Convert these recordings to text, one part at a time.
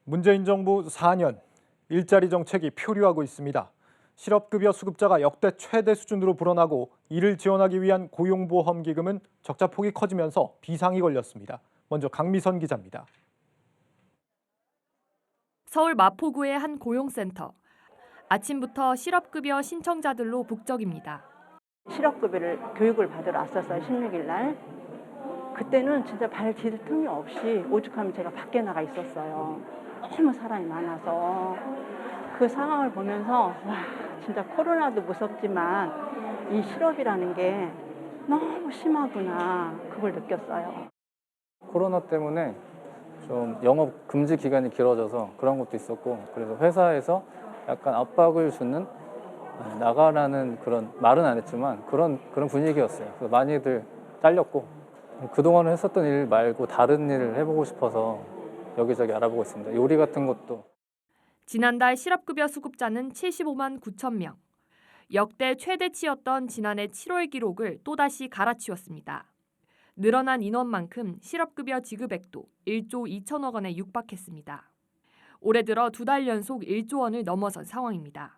문재인 정부 4년 일자리 정책이 표류하고 있습니다. 실업급여 수급자가 역대 최대 수준으로 불어나고 이를 지원하기 위한 고용보험기금은 적자폭이 커지면서 비상이 걸렸습니다. 먼저 강미선 기자입니다. 서울 마포구의 한 고용센터. 아침부터 실업급여 신청자들로 북적입니다. 실업급여를 교육을 받으러 왔었어요. 16일 날. 그때는 진짜 발 디딜 틈이 없이 오죽하면 제가 밖에 나가 있었어요. 너무 사람이 많아서 그 상황을 보면서 와, 진짜 코로나도 무섭지만 이 실업이라는 게 너무 심하구나 그걸 느꼈어요. 코로나 때문에 좀 영업 금지 기간이 길어져서 그런 것도 있었고, 그래서 회사에서 약간 압박을 주는, 나가라는 그런 말은 안 했지만 그런 분위기였어요. 그래서 많이들 잘렸고, 그동안 했었던 일 말고 다른 일을 해보고 싶어서 여기저기 알아보고 있습니다. 요리 같은 것도. 지난달 실업급여 수급자는 75만 9천 명. 역대 최대치였던 지난해 7월 기록을 또다시 갈아치웠습니다. 늘어난 인원만큼 실업급여 지급액도 1조 2천억 원에 육박했습니다. 올해 들어 2달 연속 1조 원을 넘어선 상황입니다.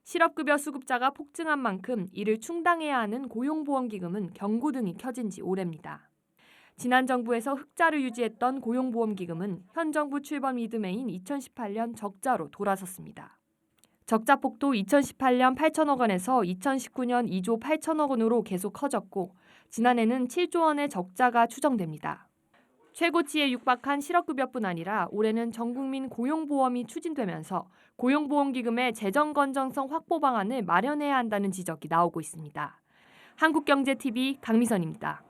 실업급여 수급자가 폭증한 만큼 이를 충당해야 하는 고용보험기금은 경고등이 켜진 지 오래입니다. 지난 정부에서 흑자를 유지했던 고용보험기금은 현 정부 출범 이듬해인 2018년 적자로 돌아섰습니다. 적자폭도 2018년 8천억 원에서 2019년 2조 8천억 원으로 계속 커졌고 지난해는 7조 원의 적자가 추정됩니다. 최고치에 육박한 실업급여뿐 아니라 올해는 전국민 고용보험이 추진되면서 고용보험기금의 재정 건전성 확보 방안을 마련해야 한다는 지적이 나오고 있습니다. 한국경제TV 강미선입니다.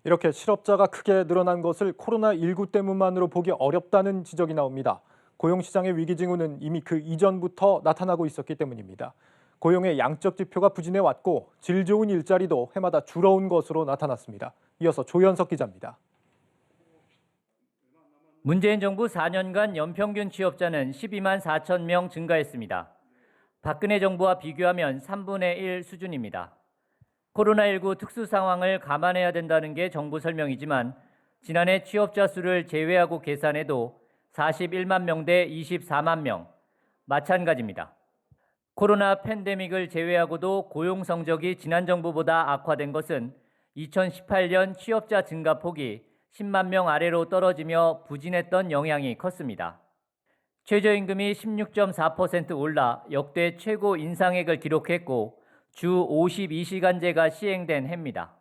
이렇게 실업자가 크게 늘어난 것을 코로나19 때문만으로 보기 어렵다는 지적이 나옵니다. 고용시장의 위기 징후는 이미 그 이전부터 나타나고 있었기 때문입니다. 고용의 양적 지표가 부진해 왔고 질 좋은 일자리도 해마다 줄어온 것으로 나타났습니다. 이어서 조현석 기자입니다. 문재인 정부 4년간 연평균 취업자는 12만 4천 명 증가했습니다. 박근혜 정부와 비교하면 3분의 1 수준입니다. 코로나19 특수 상황을 감안해야 된다는 게 정부 설명이지만 지난해 취업자 수를 제외하고 계산해도 41만 명 대 24만 명, 마찬가지입니다. 코로나 팬데믹을 제외하고도 고용 성적이 지난 정부보다 악화된 것은 2018년 취업자 증가폭이 10만 명 아래로 떨어지며 부진했던 영향이 컸습니다. 최저임금이 16.4% 올라 역대 최고 인상액을 기록했고 주 52시간제가 시행된 해입니다.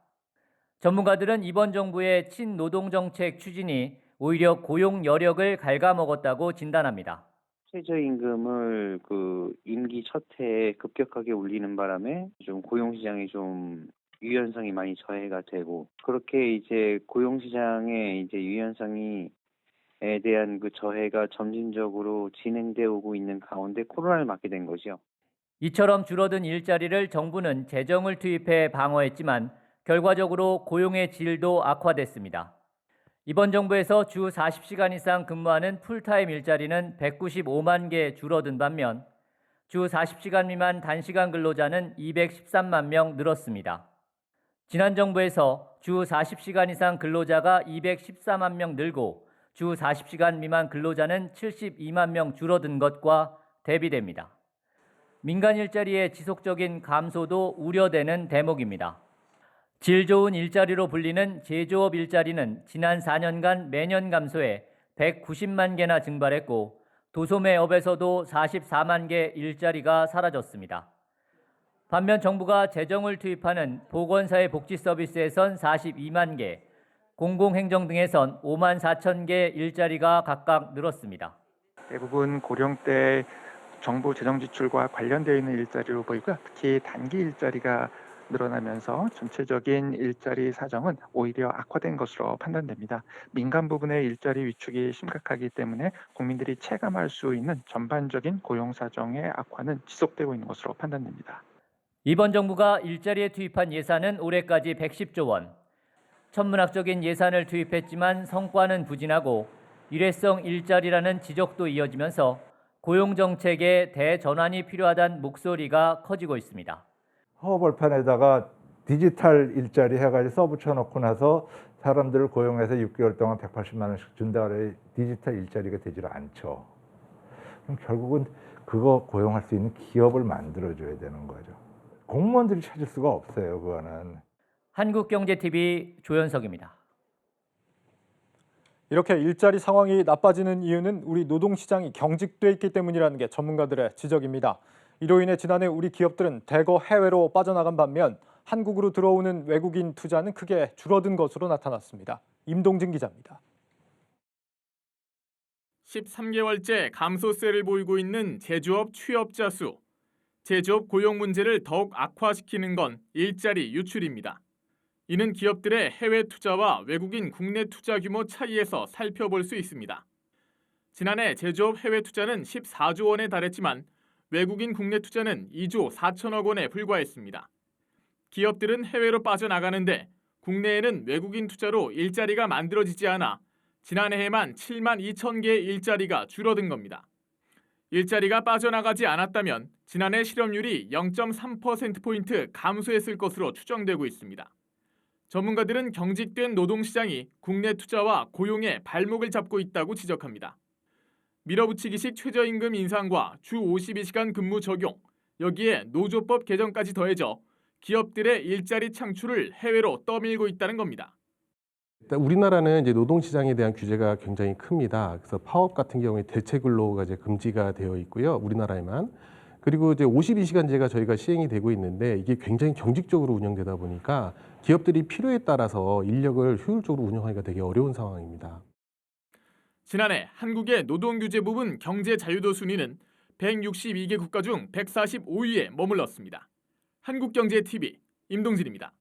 전문가들은 이번 정부의 친노동정책 추진이 오히려 고용 여력을 갉아먹었다고 진단합니다. 최저임금을 임기 첫 해에 급격하게 올리는 바람에 좀 고용시장에 좀 유연성이 많이 저해가 되고, 그렇게 이제 고용시장의 이제 유연성에 대한 그 저해가 점진적으로 진행되어 오고 있는 가운데 코로나를 맞게 된 거죠. 이처럼 줄어든 일자리를 정부는 재정을 투입해 방어했지만 결과적으로 고용의 질도 악화됐습니다. 이번 정부에서 주 40시간 이상 근무하는 풀타임 일자리는 195만 개 줄어든 반면 주 40시간 미만 단시간 근로자는 213만 명 늘었습니다. 지난 정부에서 주 40시간 이상 근로자가 214만 명 늘고 주 40시간 미만 근로자는 72만 명 줄어든 것과 대비됩니다. 민간 일자리의 지속적인 감소도 우려되는 대목입니다. 질 좋은 일자리로 불리는 제조업 일자리는 지난 4년간 매년 감소해 190만 개나 증발했고 도소매업에서도 44만 개 일자리가 사라졌습니다. 반면 정부가 재정을 투입하는 보건사회 복지 서비스에선 42만 개, 공공행정 등에선 5만 4천 개 일자리가 각각 늘었습니다. 대부분 고령대 정부 재정 지출과 관련되어 있는 일자리로 보이고요. 특히 단기 일자리가 늘어나면서 전체적인 일자리 사정은 오히려 악화된 것으로 판단됩니다. 민간 부분의 일자리 위축이 심각하기 때문에 국민들이 체감할 수 있는 전반적인 고용 사정의 악화는 지속되고 있는 것으로 판단됩니다. 이번 정부가 일자리에 투입한 예산은 올해까지 110조 원. 천문학적인 예산을 투입했지만 성과는 부진하고 일회성 일자리라는 지적도 이어지면서 고용정책의 대전환이 필요하다는 목소리가 커지고 있습니다. 허허벌판에다가 디지털 일자리 해가지고 써붙여 놓고 나서 사람들을 고용해서 6개월 동안 180만 원씩 준다 그래 디지털 일자리가 되질 않죠. 그럼 결국은 그거 고용할 수 있는 기업을 만들어줘야 되는 거죠. 공무원들이 찾을 수가 없어요, 그거는. 한국경제TV 조현석입니다. 이렇게 일자리 상황이 나빠지는 이유는 우리 노동시장이 경직돼 있기 때문이라는 게 전문가들의 지적입니다. 이로 인해 지난해 우리 기업들은 대거 해외로 빠져나간 반면 한국으로 들어오는 외국인 투자는 크게 줄어든 것으로 나타났습니다. 임동진 기자입니다. 13개월째 감소세를 보이고 있는 제조업 취업자 수. 제조업 고용 문제를 더욱 악화시키는 건 일자리 유출입니다. 이는 기업들의 해외 투자와 외국인 국내 투자 규모 차이에서 살펴볼 수 있습니다. 지난해 제조업 해외 투자는 14조 원에 달했지만 외국인 국내 투자는 2조 4천억 원에 불과했습니다. 기업들은 해외로 빠져나가는데 국내에는 외국인 투자로 일자리가 만들어지지 않아 지난해에만 7만 2천 개의 일자리가 줄어든 겁니다. 일자리가 빠져나가지 않았다면 지난해 실업률이 0.3%포인트 감소했을 것으로 추정되고 있습니다. 전문가들은 경직된 노동시장이 국내 투자와 고용에 발목을 잡고 있다고 지적합니다. 밀어붙이기식 최저임금 인상과 주 52시간 근무 적용, 여기에 노조법 개정까지 더해져 기업들의 일자리 창출을 해외로 떠밀고 있다는 겁니다. 일단 우리나라는 이제 노동시장에 대한 규제가 굉장히 큽니다. 그래서 파업 같은 경우에 대체 근로가 이제 금지가 되어 있고요, 우리나라에만. 그리고 이제 52시간제가 저희가 시행이 되고 있는데 이게 굉장히 경직적으로 운영되다 보니까 기업들이 필요에 따라서 인력을 효율적으로 운영하기가 되게 어려운 상황입니다. 지난해 한국의 노동규제 부분 경제 자유도 순위는 162개 국가 중 145위에 머물렀습니다. 한국경제TV 임동진입니다.